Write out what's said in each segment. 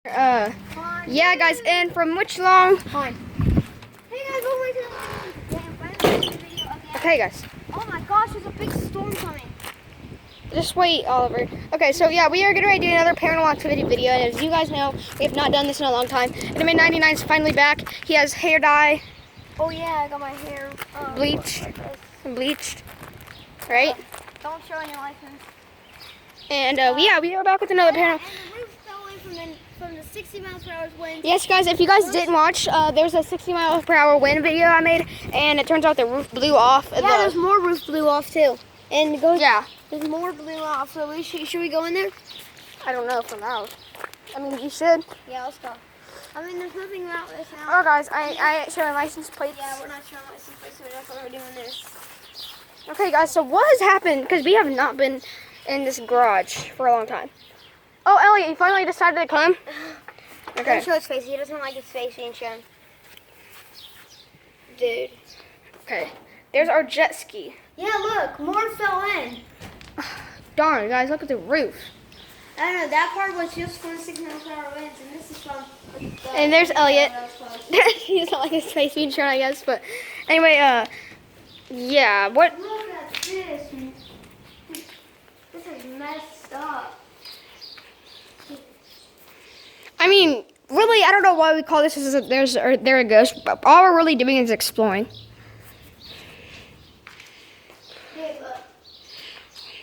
Yeah, guys, and from which long? Fine. Hey guys, welcome to the video again. Okay, guys, Oh my gosh, there's a big storm coming. just wait, Oliver. Okay, so yeah, we are getting ready to do another paranormal activity video, and as you guys know, we have not done this in a long time. Enemy 99 is finally back. He has hair dye, Oh yeah, I got my hair bleached, right? Don't show any license. And yeah, we are back with another paranormal. And the roof fell in from the 60 miles per hour wind. Yes, guys, if you guys didn't watch, there's a 60 miles per hour wind video I made, and it turns out the roof blew off. Yeah, there's more roof blew off too. And it goes. Yeah. There's more blew off. So should we go in there? I don't know for now. I mean, you should. Yeah, let's go. I mean, there's nothing about this now. Oh, guys, I ain't showing license plates. Yeah, we're not showing license plates, so that's why we're doing this. Okay, guys, so what has happened? Because we have not been in this garage for a long time. Oh, Elliot, you finally decided to come? Okay. Don't show his face. He doesn't like his face being shown. Dude. Okay. There's our jet ski. Yeah, look, more fell in. Darn, guys, look at the roof. I don't know, that part was just from 6 miles per hour winds, and this is from... And there's Elliot. He doesn't like his face being shown, I guess, but anyway, yeah, what? Look at this. This is messed up. I mean, really, I don't know why we call this as there a ghost, but all we're really doing is exploring. Hey, look.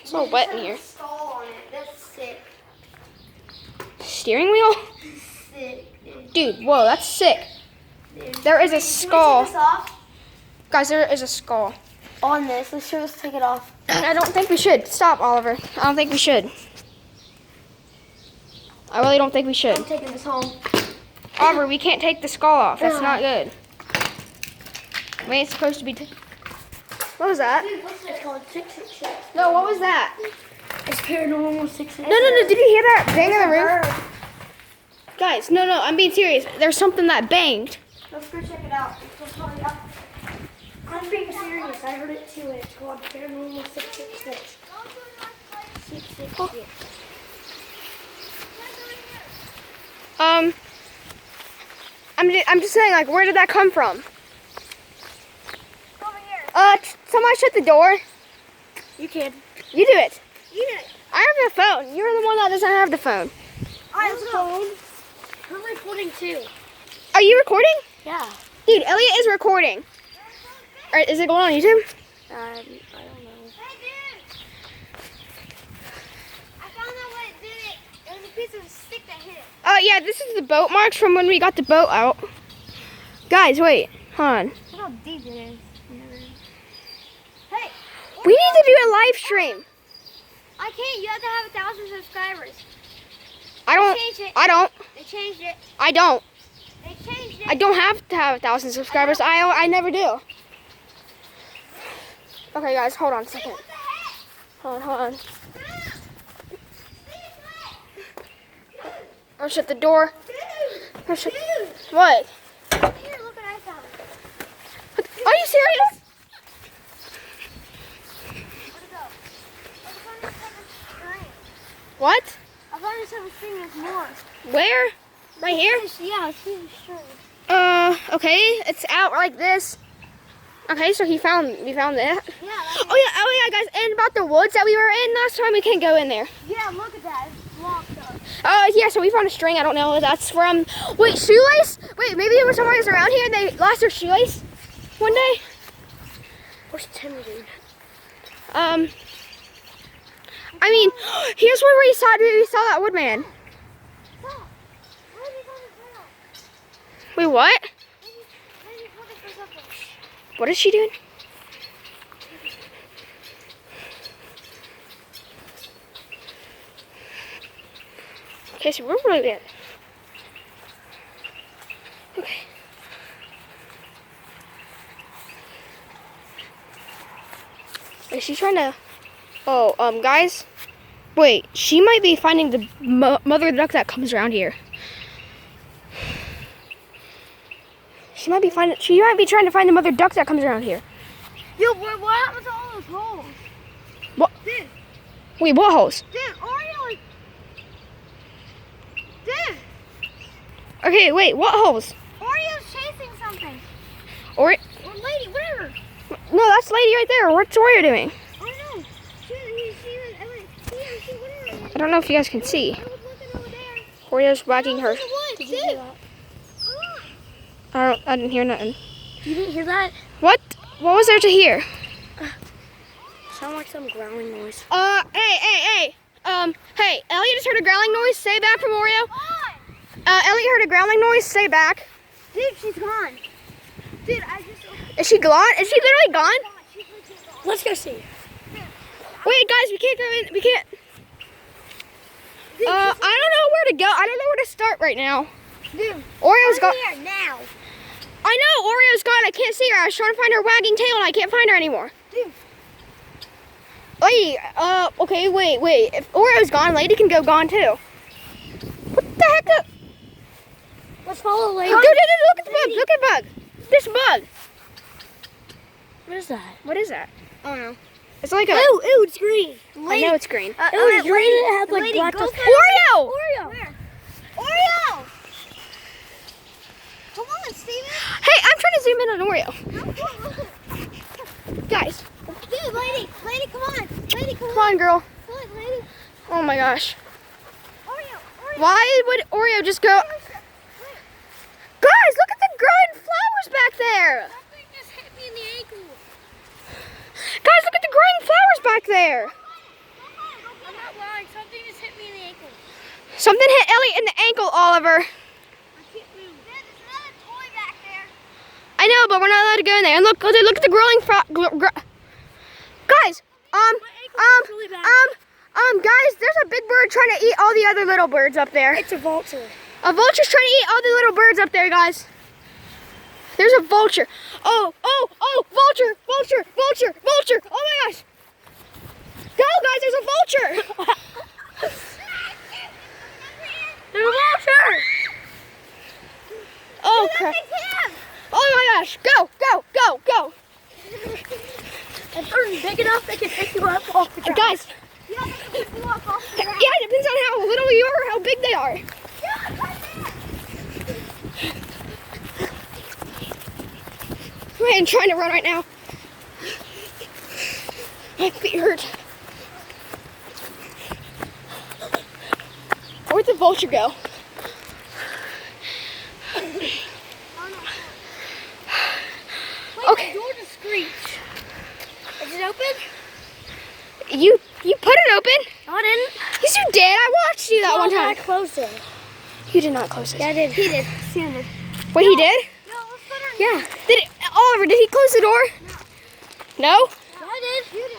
It's all wet in here. Skull on it. That's sick. Steering wheel? Sick, Dude, whoa, that's sick. dude. There is a Can skull. we take this off? Guys, there is a skull. On this. Let's sure let's take it off. I don't think we should. Stop, Oliver. I don't think we should. I really don't think we should. I'm taking this home. Oliver, we can't take the skull off. That's not good. We ain't supposed to be. What was that? Dude, what's this called? 666. No, what was that? It's paranormal 666. No. Did you hear that bang on the roof? Guys, no. I'm being serious. There's something that banged. Let's go check it out. I'm being serious. I heard it too. And it's called paranormal 666. 666. I'm just saying, like, where did that come from? Over here. Somebody shut the door. You can. You do it. You did it. I have the phone. You're the one that doesn't have the phone. I have the phone. I'm recording too. Are you recording? Yeah. Dude, Elliot is recording. Alright, is it going on YouTube? I don't know. Hey, dude. I found out what it did. It was a piece of stick that hit it. Yeah, this is the boat marks from when we got the boat out. Guys, wait. Hold on. Look how deep it is. Hey. We need to do a live stream. I can't. You have to have 1,000 subscribers. I don't. They changed it. I don't. They changed it. I don't. They changed it. I don't have to have 1,000 subscribers. I never do. Okay, guys, hold on a second. What the heck? Hold on. I'll shut the door. I'll shut. What? Here, look what I found. Are you serious? Where'd it go? I found this type of string. What? I found this type of string. There's more. Where? Right here? Yeah, I see the string. Okay, it's out like this. Okay, so we found that. Yeah. Oh yeah, guys, and about the woods that we were in last time, we can't go in there. Yeah, look at that. It's blocked up. Yeah, so we found a string. I don't know what that's from. Wait, shoelace? Wait, maybe there was somebody was around here and they lost their shoelace one day? Where's Timmy, dude? I mean, here's where we saw that woodman. Stop. Where did he go to go? Wait, what? Maybe he's looking for something. What is she doing? Okay, so we're really good. Okay. Is she trying to... Oh, guys. Wait, she might be finding the mother duck that comes around here. She might be trying to find the mother duck that comes around here. Yo, what happened to all those holes? What? Dude, Wait, what holes? dude, Oreo, like, dude, Okay, wait, what holes? Oreo's chasing something. Or Or lady, whatever. no, that's Lady right there. What's Oreo doing? I don't know. She whatever. I don't know if you guys can see. I was looking over there. Oreo's wagging her. Did you hear that? I didn't hear nothing. You didn't hear that? What? What was there to hear? Sound like some growling noise. Hey. Hey, Elliot just heard a growling noise. Say back from Oreo. Elliot heard a growling noise. Say back. Dude, she's gone. Dude, I just... Is she gone? Is she literally gone? Let's go see. Wait, guys, we can't go in. We can't. I don't know where to go. I don't know where to start right now. Dude, Oreo's gone. here now. I know Oreo's gone. I can't see her. I was trying to find her wagging tail and I can't find her anymore. Dude. Lady, okay, wait. If Oreo's gone, Lady can go gone too. What the heck? Let's follow Lady. Dude, look at the bug. Look at the bug. This bug. What is that? What is that? I don't know. It's like a. Ew, it's green. I know it's green. It was green and it had like black. Oreo! Oreo. Where? Oreo. Come on, Steven. Hey, I'm trying to zoom in on Oreo. Guys, Dude, lady, come on. Lady, come come on, girl. Come on, lady. Oh my gosh. Oreo. Why would Oreo just go? Guys, look at the growing flowers back there. Something just hit me in the ankle. Guys, look at the growing flowers back there. I'm not lying. Something just hit me in the ankle. Something hit Elliot in the ankle, Oliver. I can't move. There's another toy back there. I know, but we're not allowed to go in there. And look at the growing guys, guys, there's a big bird trying to eat all the other little birds up there. It's a vulture. A vulture's trying to eat all the little birds up there, guys. There's a vulture. Oh, vulture. Oh my gosh. Go, guys, there's a vulture. There's a vulture. Oh, crap. Oh my gosh. Go. If they're big enough, they can pick you up off the ground. Guys. Yeah, they can pick you up off the ground. Yeah, it depends on how little you are or how big they are. Yeah, right there. I'm trying to run right now. My feet hurt. Where'd the vulture go? Okay. The door just screeched. Is it open? You put it open? No, I didn't. Yes, you did. I watched you that one time. I closed it. You did not close it. Yeah, I did. He did. Sam did. Wait, he did? No, let's put her. Yeah. Oliver, did he close the door? No? Yeah, I did. You did.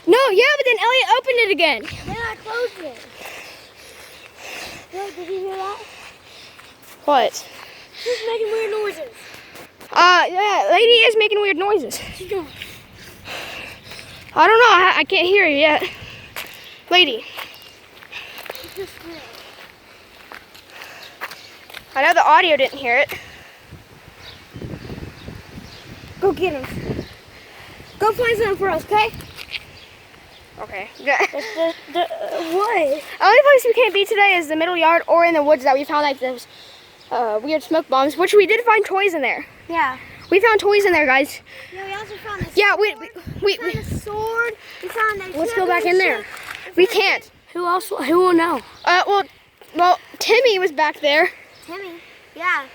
No, yeah, but then Elliot opened it again. Then I closed it. Yo, did you hear that? What? She's making weird noises. Yeah, Lady is making weird noises. She's doing. I don't know. I can't hear you yet. Lady. She's just weird. I know the audio didn't hear it. Go get him. Go find something for us, okay? Okay. What? The only place we can't be today is the middle yard or in the woods that we found like those weird smoke bombs, which we did find toys in there. Yeah. We found toys in there, guys. Yeah, we also found this. Yeah, we found a sword. We found a. Let's go back in there. We can't. Who else? Who will know? Well, Timmy was back there. Timmy. Yeah.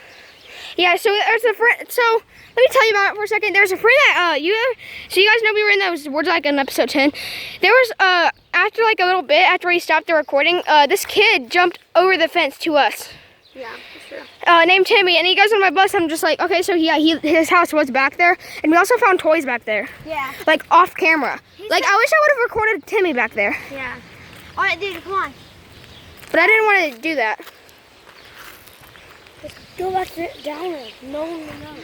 Yeah, so there's a friend. So let me tell you about it for a second. There's a friend that so you guys know we were in those words like in episode 10. There was after like a little bit after we stopped the recording, this kid jumped over the fence to us. Yeah, for sure. Named Timmy, and he goes on my bus. I'm just like, okay, so yeah, his house was back there, and we also found toys back there, Yeah. like off camera. Like I wish I would have recorded Timmy back there, Yeah. All right, dude, come on. but I didn't want to do that. Just go back down there. No one will know.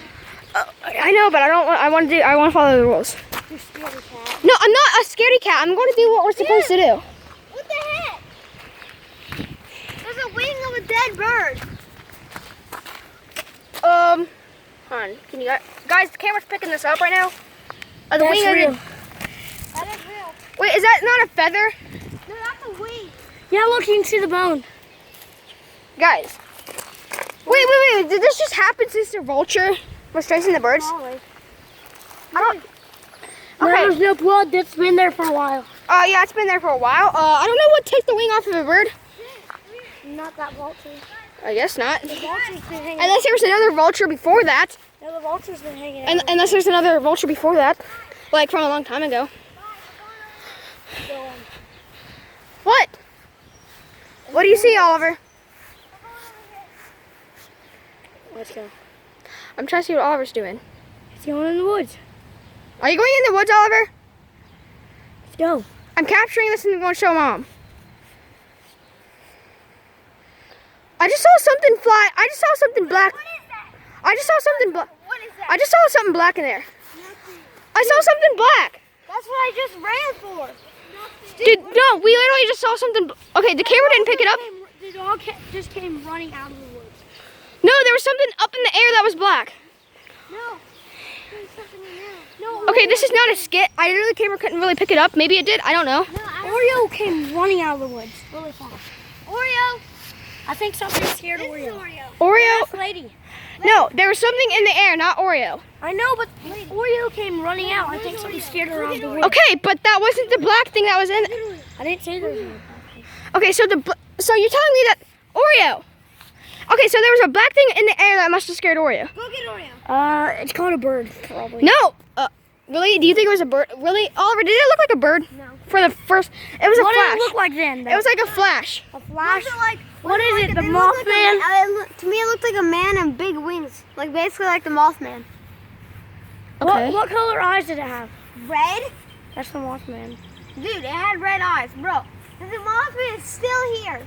I know, but I don't want. I want to follow the rules. You're scared of cat. No, I'm not a scaredy cat. I'm going to do what we're supposed to do. What the heck? There's a wing of a dead bird. Hold on. Can you guys? The camera's picking this up right now. The That's wing real. of That is real. the, wait, is that not a feather? No, that's a wing. Yeah, look, you can see the bone. Guys, Wait. Did this just happen since the vulture was chasing the birds? Probably. I don't. No, Okay. there's no blood that's been there for a while. Yeah, it's been there for a while. I don't know what takes the wing off of a bird. Not that vulture. I guess not. The vulture's been hanging Unless there was another vulture before that. No, the vulture's been hanging And out. unless there's another vulture before that. Like from a long time ago. So, What? What do you see, Oliver? let's go. I'm trying to see what Oliver's doing. He's going in the woods. Are you going in the woods, Oliver? Let's go. I'm capturing this and I'm going to show Mom. I just saw something fly. I just saw something black. I just saw something black. What is that? I just saw something black in there. I saw something black. That's what I just ran for. Dude, no, we literally just saw something. Okay, the camera didn't pick it up. The dog just came running out of the woods. No, there was something up in the air that was black. No. There's something in there. No. Okay, this is not a skit. I literally the camera couldn't really pick it up. Maybe it did. I don't know. Oreo came running out of the woods really fast. Oreo. I think something scared Oreo. Oreo? This lady. No, there was something in the air, not Oreo. I know, but Oreo came running out. I think something scared her out of the woods. Okay, but that wasn't the black thing that was in. I didn't say there was no. Okay, so so you're telling me that Oreo. Okay, so there was a black thing in the air that must have scared Oreo. Go get Oreo. It's called a bird, probably. No. Really? Do you think it was a bird? Really, Oliver? Did it look like a bird? No. For the first, it was a What flash. did it look like then? It was like a flash. a flash. What is it? The Mothman? To me, it looked like a man and big wings. Like, basically like the Mothman. Okay. What color eyes did it have? Red? That's the Mothman. Dude, it had red eyes, bro. And the Mothman is still here.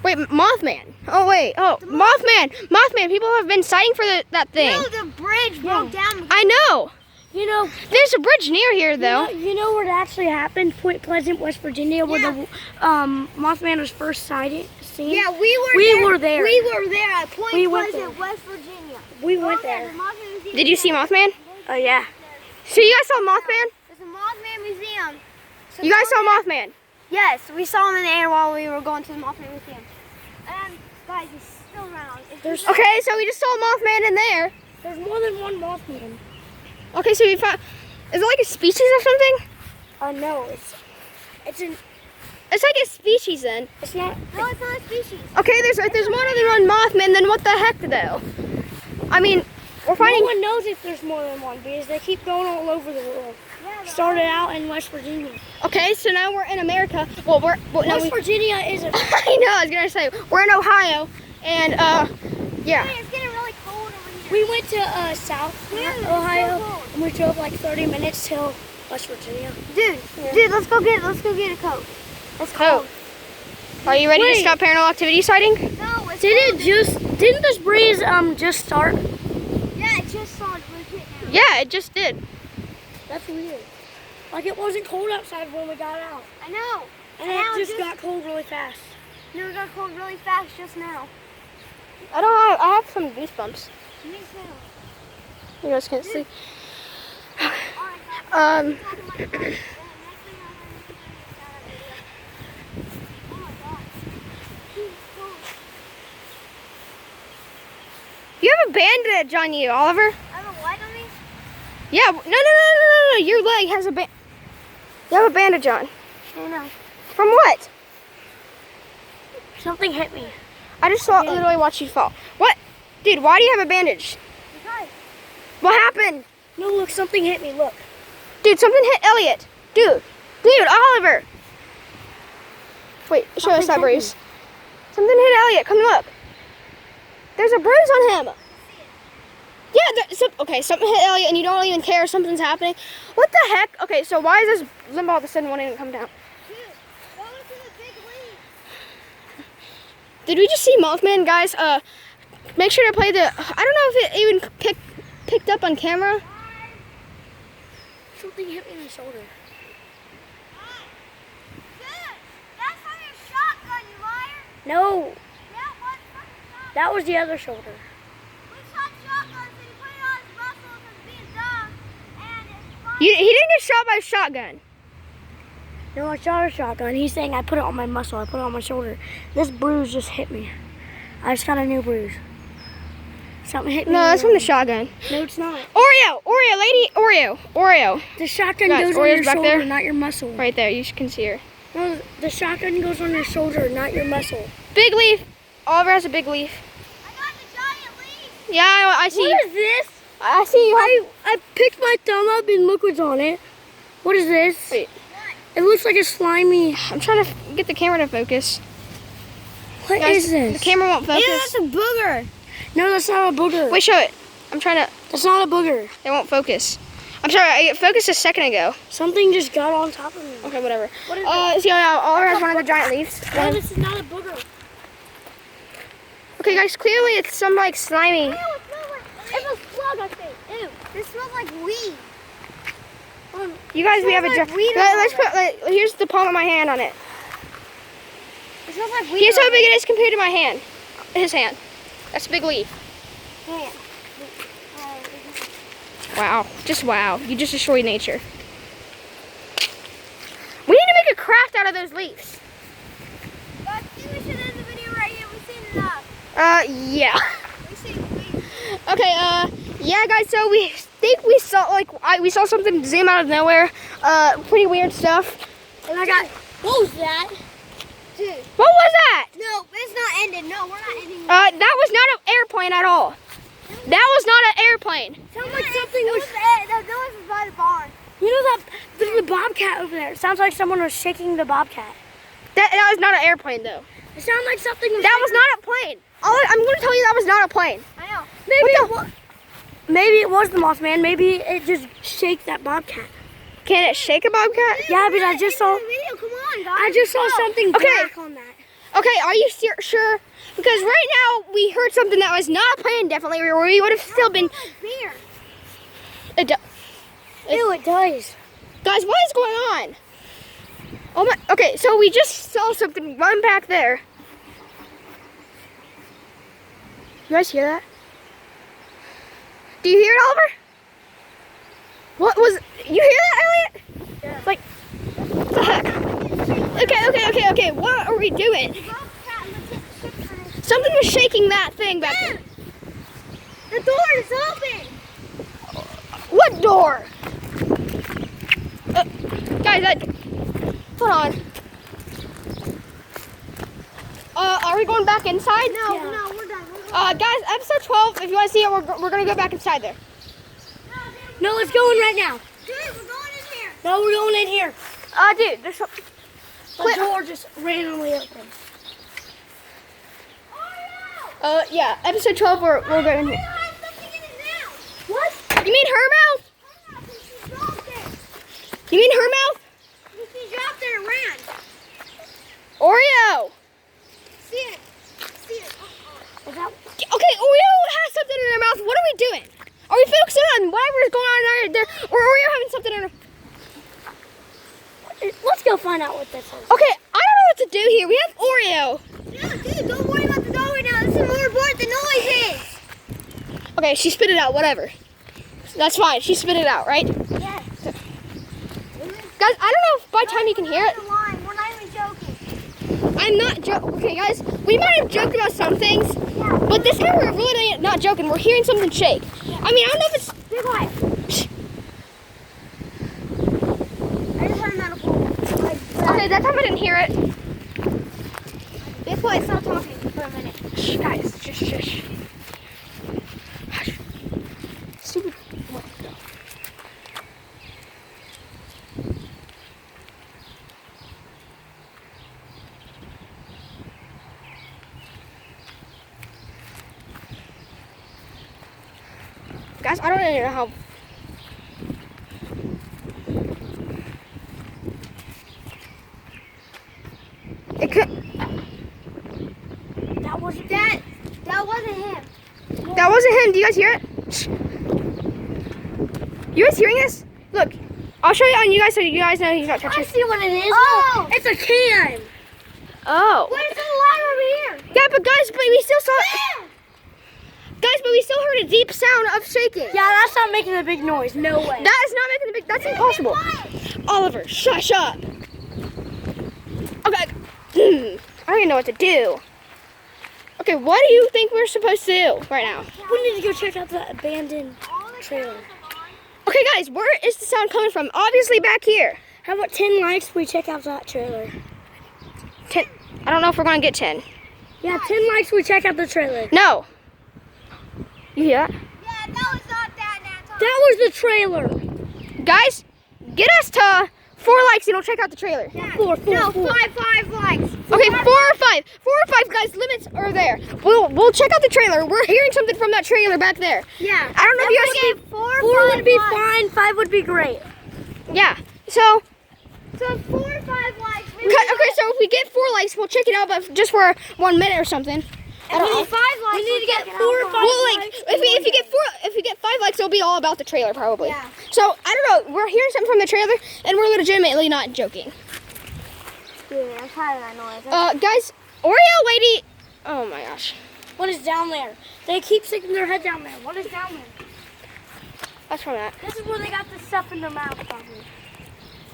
Wait, Mothman. Oh wait. Oh, Mothman. People have been sighting for that thing. No, the bridge broke down. I know. You know, There's a bridge near here though. you know where it actually happened? Point Pleasant, West Virginia, where the Mothman was first seen. Yeah, we were there. We were there at Point We went Pleasant, West Virginia. We went there. The Mothman Museum. Did you see Mothman? Oh yeah. So you guys saw Mothman? There's a Mothman Museum. So You guys saw Mothman? Yes, we saw him in the air while we were going to the Mothman Museum. And, guys, he's still around. There's Okay, so we just saw Mothman in there. there's more than one Mothman. Okay, so we found. Is it like a species or something? No, it's It's like a species then. it's not. No, it's not a species. Okay, there's more than one Mothman. Then what the heck though? I mean, we're No finding. one knows if there's more than one because they keep going all over the world. Started out in West Virginia. Okay, so now we're in America. Well, no, West Virginia is a. I know. I was gonna say we're in Ohio, and yeah. Hey, it's getting really cold over here. We went to South Ohio and we drove like 30 minutes till West Virginia. Dude, let's go get a coat. It's cold. Are you ready Wait. to stop paranormal activity sighting? No, it's Didn't this breeze just start? Yeah, it just started right now. Yeah, it just did. That's weird. Like it wasn't cold outside when we got out. I know. And Now it it just got cold really fast. No, it got cold really fast just now. I have some goosebumps. Me too. You guys can't see. Alright, You have a bandage on you, Oliver. I have a light on me? Yeah. No. Your leg has a You have a bandage on. I know. From what? Something hit me. I just saw literally watch you fall. What? Dude, why do you have a bandage? Guys, What happened? No, look, something hit me. Look. Dude, something hit Elliot. Dude, Oliver. Wait, show us that Something hit bruise. Something hit Elliot. Come look. There's a bruise on him. Yeah, something hit Elliot and you don't even care something's happening. What the heck? Okay, so why is this limb all of a sudden wanting to come down? dude, go to the big league. Did we just see Mothman, guys? Make sure to play the. I don't know if it even picked up on camera. Something hit me in the shoulder. Dude, that's from your shotgun, you liar. No, That was from your shotgun. that was the other shoulder. We shot shotguns and he put it on his muscles and being dumb. And it's fine. He didn't get shot by a shotgun. No, I shot a shotgun. He's saying I put it on my muscle. I put it on my shoulder. This bruise just hit me. I just got a new bruise. Something hit me. No, that's from the shotgun. No, it's not. Oreo, lady, Oreo. The shotgun Guys, goes on Oreo's your back shoulder, there. not your muscle. Right there, you can see her. No, the shotgun goes on your shoulder, not your muscle. Big leaf. Oliver has a big leaf. I got the giant leaf. Yeah, I see. What is this? I see you. I picked my thumb up and look what's on it. What is this? Wait. It looks like a slimy. I'm trying to get the camera to focus. What Guys, is this? The camera won't focus. a booger. No, that's not a booger. Wait, show it. I'm trying to. That's not a booger. It won't focus. I'm sorry. It focused a second ago. Something just got on top of me. Okay, whatever. What is See how Oliver has one of the giant leaves. No, this is not a booger. Okay, guys. Clearly, it's some like slimy. Ew, it smells like. It's a slug, I think. Ew, this smells like weed. You guys, we have a smells like giant. weed Let's over put. Here's the palm of my hand on it. It smells like weed. Here's how big it is compared to my hand. His hand. That's a big leaf. Yeah. Wow. Just wow. You just destroyed nature. We need to make a craft out of those leaves. I think we should end the video right here. We've seen enough. Yeah. We've seen weed. Okay, yeah, guys, so we think we saw, we saw something zoom out of nowhere. Pretty weird stuff. And I got. What was that? Dude. What was that? No, it's not ended. No, we're not ending. That was not an airplane at all. That was not an airplane. Sounds like something was. That noise was by the barn. You know that there's a bobcat over there. It sounds like someone was shaking the bobcat. That was not an airplane, though. It sounded like something was. That was not a plane. I'm going to tell you that was not a plane. I know. Maybe it was the Mothman. Maybe it just shake that bobcat. Can it shake a bobcat? Yeah, but I just saw. Video, come on, guys. I just saw something Okay. black on that. Okay, are you sure? Because right now we heard something that was not a plane, definitely, or we would have still been. Beer. Ew, it does. Guys, what is going on? Oh my, okay, so we just saw something run back there. You guys hear that? Do you hear it, Oliver? What was, you hear that, Elliot? Yeah. Like, what the heck? Okay, what are we doing? Something was shaking that thing back there. The door is open. What door? Guys, hold on. Are we going back inside? No, Yeah. no, we're done. Guys, episode 12, if you want to see it, we're going to go back inside there. No, let's go in right now. Dude, we're going in here. No, we're going in here. Dude, there's some... The door just randomly opened. Oh, yeah, episode 12, we're going in no. here. There's something in his mouth. What? You mean her mouth? Oh, no, she dropped it. You mean her mouth? She dropped it and ran. Oreo! See it. See it. Is that? Okay, Oreo has something in her mouth. What are we doing? Are we focusing on whatever's going on there, or Oreo having something in her... Let's go find out what this is. Okay, I don't know what to do here. We have Oreo. No, dude, don't worry about the door right now. This is more important than noises. Okay, she spit it out, whatever. That's fine, she spit it out, right? Yes. Guys, I don't know if by the time you can hear it. We're not even joking. I'm not joking. Okay, guys, we might have joked about some things, but this time we're really not joking. We're hearing something shake. I mean, I don't know if it's... Be quiet. I just heard another pool. Okay, that time I didn't hear it. Be quiet. Stop talking for a minute. Shh, guys, shush. Hush. Stupid. What? Guys, I don't really know how. It could. That wasn't him. That wasn't him. Do you guys hear it? Shh. You guys hearing this? Look, I'll show you on you guys so you guys know he's not touching. I see what it is. Oh. It's a can. Oh. Where's the line over here? Yeah, but guys, we still saw. Guys, but we still heard a deep sound of shaking. Yeah, that's not making a big noise. No way. That is not making a big. That's impossible. Oliver, shush up. Okay. I don't even know what to do. Okay, what do you think we're supposed to do right now? We need to go check out the abandoned trailer. Okay, guys, where is the sound coming from? Obviously back here. How about 10 likes we check out that trailer? 10. I don't know if we're gonna get 10. Yeah, 10 likes we check out the trailer. No. You hear that? Yeah, that was not that natural. That was the trailer. Guys, get us to 4 likes and we'll check out the trailer. Four. Five likes. Okay, 4 or 5. 4 or 5, guys. Limits are there. We'll check out the trailer. We're hearing something from that trailer back there. Yeah. I don't know if you guys. Four would be fine. 5 would be great. Yeah. So. So 4 or 5 likes. Okay, so if we get 4 likes, we'll check it out, but just for 1 minute or something. I don't know. 5 likes. We need to get 4 or 5 Well, like likes. if we get 5 likes, it'll be all about the trailer probably. Yeah. So I don't know. We're hearing something from the trailer, and we're legitimately not joking. Yeah, I'm tired of that noise. Guys, Oreo lady. Oh my gosh. What is down there? They keep sticking their head down there. What is down there? That's from that. This is where they got the stuff in their mouth, probably.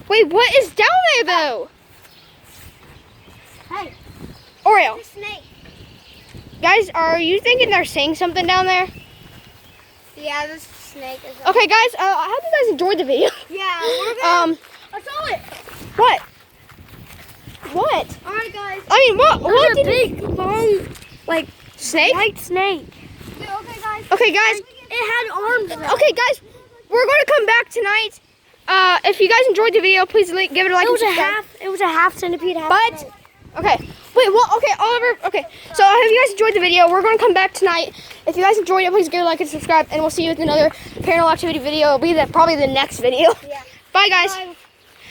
Wait, what is down there though? Hey, Oreo. the snake. Guys, are you thinking they're saying something down there? Yeah, this snake is. Okay, guys. I hope you guys enjoyed the video. Yeah, we're gonna. I saw it. What? What? All right, guys. I mean, what? What There's a did big, long, like, snake? white snake. Okay, guys. Okay, guys. It had arms. Okay, guys. We're going to come back tonight. If you guys enjoyed the video, please give it a like. It was and a subscribe. half. It was a half centipede. Half But snake. okay, wait. Well, okay, Oliver. Okay, so I hope you guys enjoyed the video. We're going to come back tonight. If you guys enjoyed it, please give it a like and subscribe, and we'll see you with another paranormal activity video. It'll be probably the next video. Yeah. Bye, guys. Bye.